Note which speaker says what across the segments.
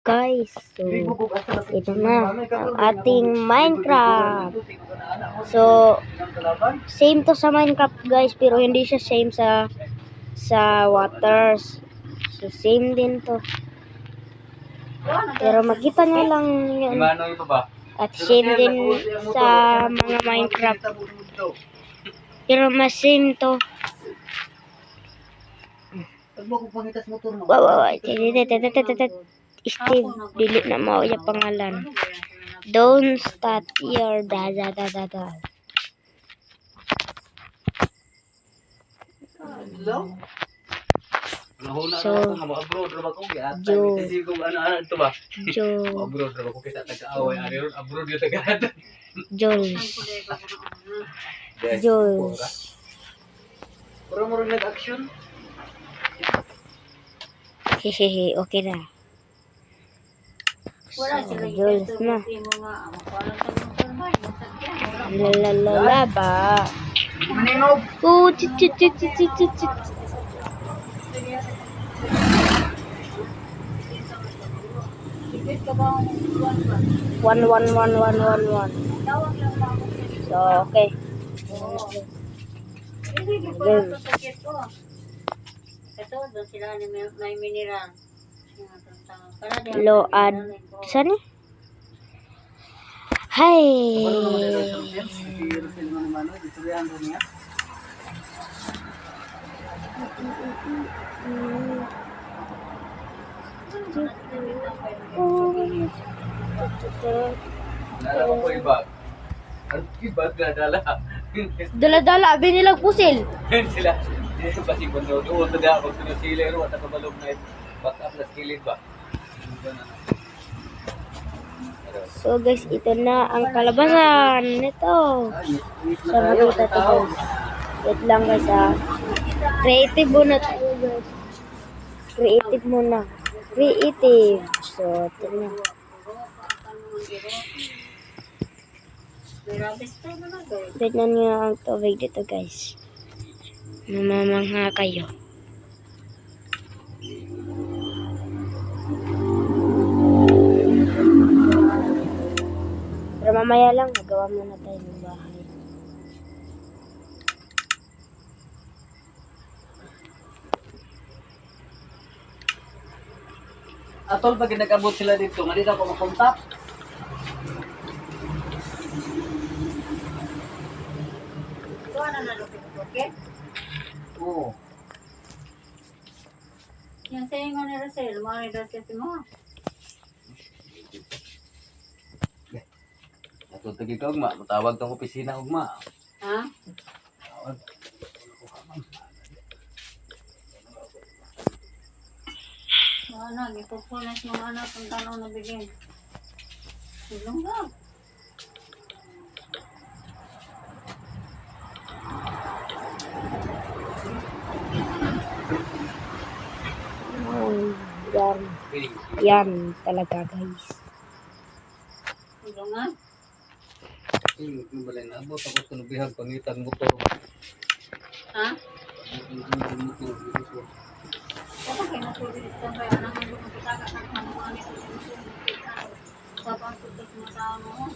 Speaker 1: guys, so ito na ang ating Minecraft. So same to sa Minecraft guys, pero hindi siya same sa waters. So same din to, pero makita nyo lang yun. At same din sa mga Minecraft, pero mas same to. Wow, Steve, dili na mao yung pangalan. Don't start your da. So, Jules. Hehehe, okay na. So, Jules na. Lalalaba. Oh, one. So, okay. Load. Saan eh? Hai. Dala-dala, binilag pusil.
Speaker 2: Sila. Pasti betul. Oh, tidak waktu sila ro at kabalog na backup na skilled ba.
Speaker 1: So guys, ito na ang kalabasan nito. So makita to guys. Wait lang guys ha. Creative muna tayo guys. Creative muna. Creative. So ito na. Tignan nyo ang tubig dito guys. Mamamangha kayo. Pero mamaya lang, magawa muna tayo ng bahay.
Speaker 2: Atol pag nag-abot sila dito, nga dito ako makontak. Oo.
Speaker 3: Yang saya ingin Rasel, mau Rasel semua.
Speaker 2: Atol tagi ka ugma, matawag tong opisina ugma.
Speaker 3: Ha?
Speaker 2: Tawag.
Speaker 3: Mana ipupunas mo anak ang tanong na bigyan. Tulong ka.
Speaker 1: Yan talaga guys.
Speaker 3: Tulong nga.
Speaker 2: Yung balay na abot ako tulubihan pangitan motor.
Speaker 3: Ha?
Speaker 2: Motor.
Speaker 3: Apa kayo natulog sa bayan anak mo kung kita ka ng mga nito. Sa pagtutos mo sa ano.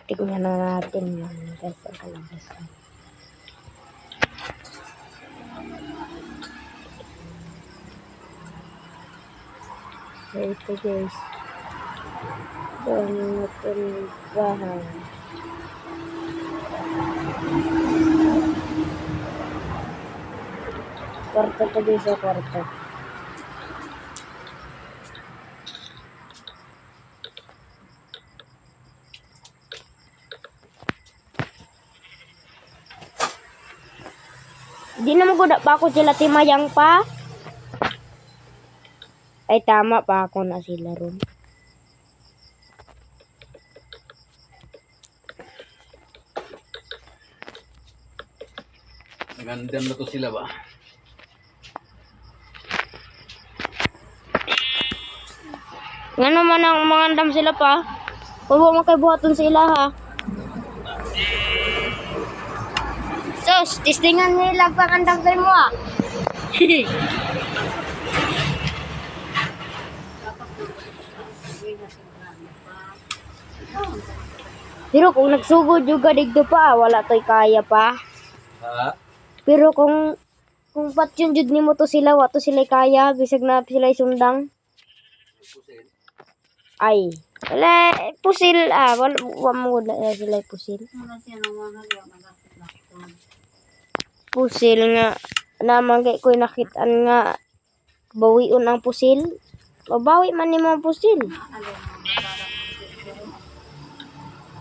Speaker 1: Tignan na natin yan guys ang kalabasan. So ito guys. Ito ang ating bahay. Kwarto to guys sa kwarto. Di na maguda pa ako sila timayang pa. Ay tama pa ako na sila ron.
Speaker 2: Nagandam na to sila ba?
Speaker 1: Nga naman ang mga andam sila pa. Huwag mo kay buhaton sila ha. So, Sos, testingan nila pangandam sa imo ah. Pero kung nagsugod juga digdo pa, wala to'y kaya pa.
Speaker 2: Ha?
Speaker 1: Pero kung patyon jud nimo to sila, wa to sila kaya, bisag na sila sundang. Ay, wala pusil wala mo na sila pusil.
Speaker 3: Ano siya naman nagya malapit-lapit.
Speaker 1: Pusil nga naman kay ko'y nakitaan nga bawion ang pusil. Mabawi man nimo ang pusil.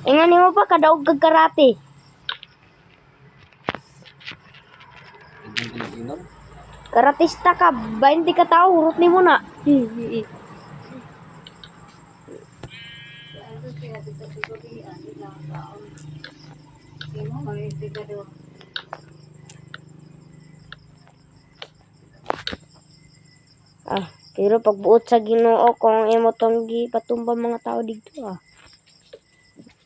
Speaker 1: Ingan nimo pa kadaog kag karate.
Speaker 2: Inom?
Speaker 1: Karatista ka, 20 ka tao, hurot nimo na. Pero pagbuot sa Ginoo kung imo tong gipatumba mga tao dito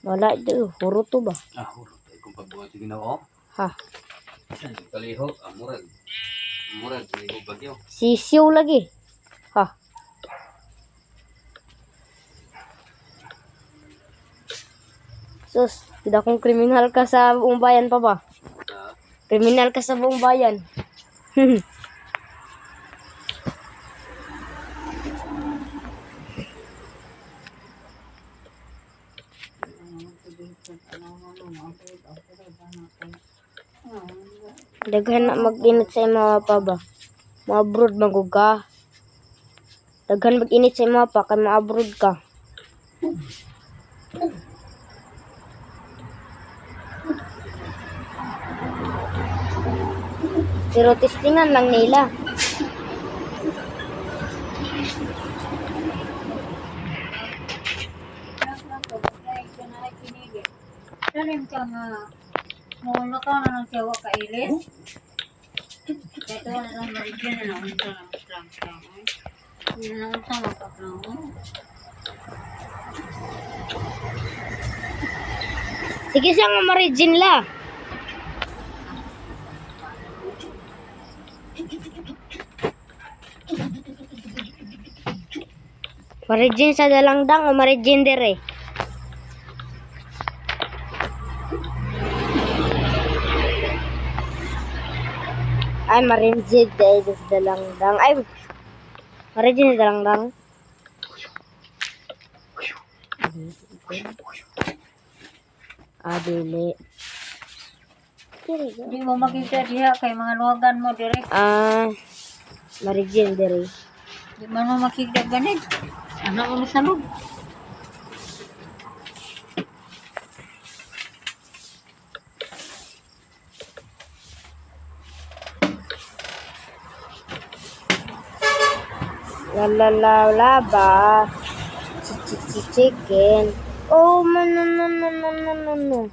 Speaker 1: wala do, hurot to ba?
Speaker 2: Hurot. Kung pagbuhat yung Ginoo.
Speaker 1: Ha,
Speaker 2: Kalihok, murag. Murag, kalihok bagyo.
Speaker 1: sisiw lagi. Ha. Sus, tidak kong kriminal ka sa buong bayan pa ba?
Speaker 2: Ha?
Speaker 1: Kriminal ka sa buong bayan. Daghan na mag-init sa imo pa ba? Ma-abroad magug ka. Daghan mag-init sa imo pa kay ma-abroad ka. Pero testingan lang nila.
Speaker 3: Salim ka nga, muna ka na ng siyawa ka ilis. Ito na lang marigyan na lang ito lang lang. Hindi na lang sama ka lang.
Speaker 1: Sige siya nga marijin la. Marijin sa dalangdang o marijin dire? Ay, marijin dahil sa dalangdang. Ay, marijin sa dalangdang. Dili.
Speaker 3: Hindi mo makita diha kay mga luwagan mo direct.
Speaker 1: Marijin dire.
Speaker 3: Di man mo makita ganit. Anak mo sa loob.
Speaker 1: La ba? Chicken. Oh, no.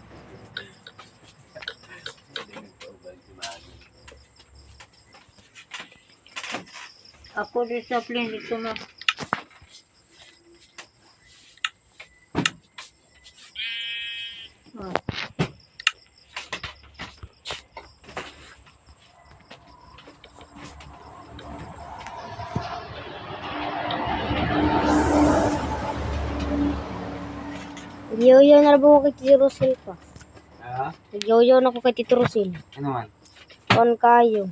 Speaker 3: Ako discipline dito na.
Speaker 1: Yoyo na ba ko kay Tito Rosil pa?
Speaker 2: Ha?
Speaker 1: Yoyo na ko kay Tito Rosil.
Speaker 2: Ano man?
Speaker 1: On kayo.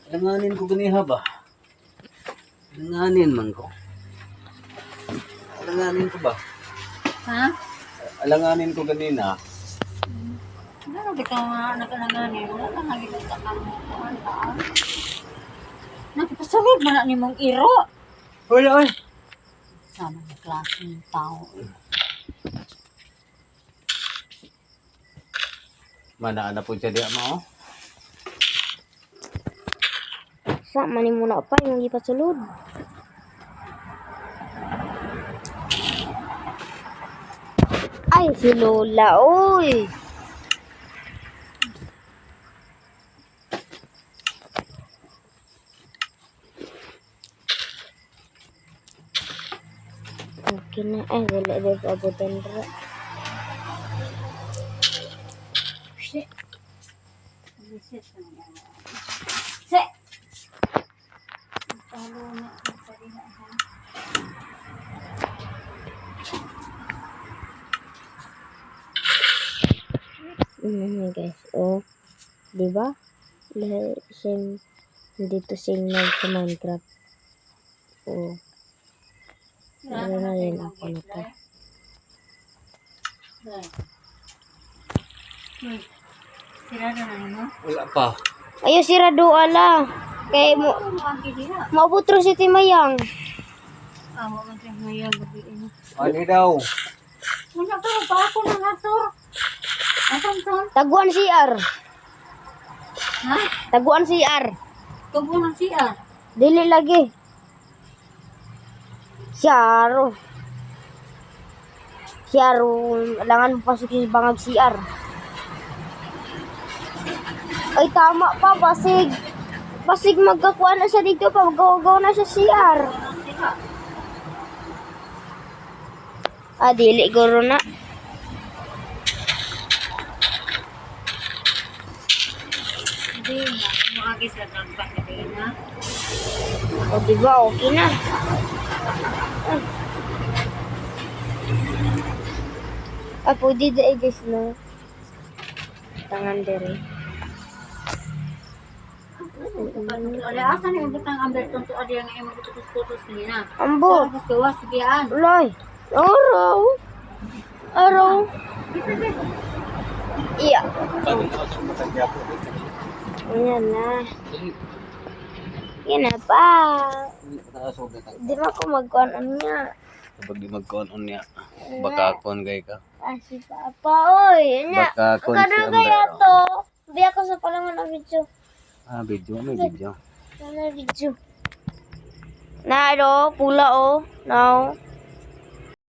Speaker 2: Alanganin ko ganiha ba? Alanganin man ko. Alanganin ko ba?
Speaker 3: Ha?
Speaker 2: Alanganin ko ganina.
Speaker 3: Ano ba ikaw nga nakalanganin? Wala ka nagiging mo. Nagpasalig man na ni mong iro.
Speaker 2: Wala ay.
Speaker 3: Sana ng klase ng tao.
Speaker 2: Mana po siya diya mo.
Speaker 1: Sa mani muna pa yung ipasulod. Ay, si Lola, oy. Okay na, ay, wala ba abutan ra.
Speaker 3: Reset ka na yan. Se! Talo na ako sa ina, ha?
Speaker 1: Guys. Oh. Diba? Same. Dito same nag sa Minecraft. Oh. Ano na rin ako na to.
Speaker 3: Sirado na mo?
Speaker 2: Wala pa.
Speaker 1: Ayo sirado ala. Kay mo maubutro si Timayang.
Speaker 3: Awa man siya ngayon gabi ini.
Speaker 2: Ani daw.
Speaker 3: Wala pa pa ako nang ato. Asan son?
Speaker 1: Taguan CR.
Speaker 3: Ha?
Speaker 1: Taguan CR.
Speaker 3: Tubo ng siya.
Speaker 1: Dili lagi. Siyaro. Siyaro. Langan mo pasok sa bangag CR. Ay tama pa. Basig magkakuha na siya dito pa. Magaw na siya CR. Ah, dili guro na.
Speaker 3: Hindi na. Umagi sa dampan na kayo na.
Speaker 1: O diba, okay na. Apo, di da guys na. Tangan dere.
Speaker 3: Ada asan yung butang ambil tentu ada yang emang putus-putus ni na.
Speaker 1: Ambo.
Speaker 3: Tapos gawas segian.
Speaker 1: Loy. Araw. Araw. Iya. Ayan na. Yan na pa. Di ba ako magkuhan niya?
Speaker 2: Kapag di mag-on niya, baka kon gay ka.
Speaker 1: Ah, si Papa. Oy, yan na.
Speaker 2: Baka kon si
Speaker 1: Kada kaya
Speaker 2: Amber.
Speaker 1: to. Di ako sa palangan ng video.
Speaker 2: Ah, video, may video.
Speaker 1: Ano video? Na, pula, now.